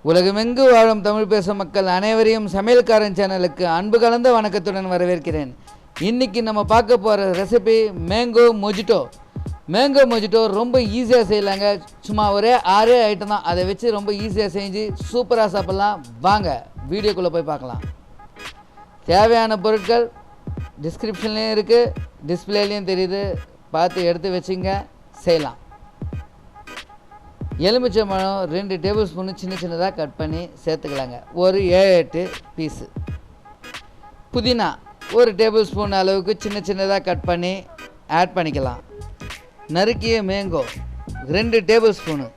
உலகமெங்கு வாழும் தமிழ் பேசும் மக்கள் அனைவரையும் சமையல்காரன் சேனலுக்கு அன்பு கலந்த வணக்கத்துடன் வரவேற்கிறேன். இன்றைக்கி நம்ம பார்க்க போகிற recipe mango mojito. Mango mojito ரொம்ப ஈஸியாக செய்யலாங்க. சும்மா ஒரே 6 ஐட்டம் தான், அதை வச்சு ரொம்ப ஈஸியாக செஞ்சு சூப்பராக சாப்பிட்லாம். வாங்க வீடியோக்குள்ளே போய் பார்க்கலாம். தேவையான பொருட்கள் டிஸ்கிரிப்ஷன்லேயும் இருக்குது, டிஸ்பிளேலையும் தெரியுது, பார்த்து எடுத்து வச்சுங்க, செய்யலாம். எலுமிச்சம்பழம் 2 டேபிள் ஸ்பூனு சின்ன சின்னதாக கட் பண்ணி சேர்த்துக்கலாங்க. ஒரு 7-8 பீஸு. புதினா 1 டேபிள் ஸ்பூன் அளவுக்கு சின்ன சின்னதாக கட் பண்ணி ஆட் பண்ணிக்கலாம். நறுக்கிய மேங்கோ 2 டேபிள் ஸ்பூனு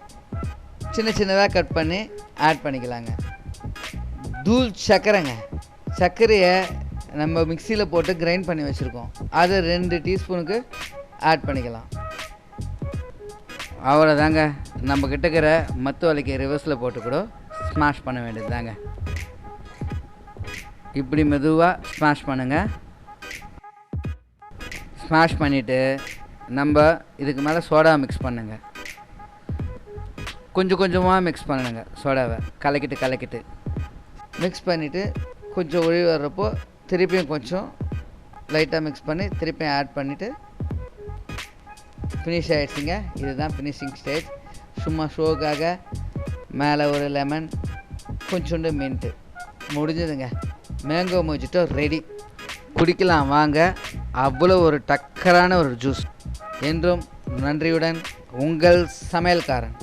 சின்ன சின்னதாக கட் பண்ணி ஆட் பண்ணிக்கலாங்க. தூள் சர்க்கரைங்க, சர்க்கரையை நம்ம மிக்சியில் போட்டு கிரைண்ட் பண்ணி வச்சுருக்கோம், அதை 2 டீஸ்பூனுக்கு ஆட் பண்ணிக்கலாம். அவ்வளோதாங்க. நம்ம கிட்டக்கிற மத்து வலிக்கு ரிவர்ஸில் போட்டு கூட ஸ்மாஷ் பண்ண வேண்டியது தாங்க. இப்படி மெதுவாக ஸ்மாஷ் பண்ணுங்கள். ஸ்மாஷ் பண்ணிவிட்டு நம்ம இதுக்கு மேலே சோடா மிக்ஸ் பண்ணுங்க. கொஞ்சம் கொஞ்சமாக மிக்ஸ் பண்ணுங்க. சோடாவை கலக்கிட்டு மிக்ஸ் பண்ணிவிட்டு கொஞ்சம் ஒளி வர்றப்போ திருப்பியும் கொஞ்சம் லைட்டாக மிக்ஸ் பண்ணி திருப்பியும் ஆட் பண்ணிவிட்டு ஃபினிஷ் ஆகிடுச்சிங்க. இதுதான் ஃபினிஷிங் ஸ்டேஜ். சும்மா ஷோக்காக மேலே ஒரு லெமன், கொஞ்சோண்டு மின்ட்டு, முடிஞ்சதுங்க. Mango mojito ready. குடிக்கலாம் வாங்க. அவ்வளோ ஒரு டக்கரான ஒரு ஜூஸ். என்றும் நன்றியுடன் உங்கள் சமையல்காரன்.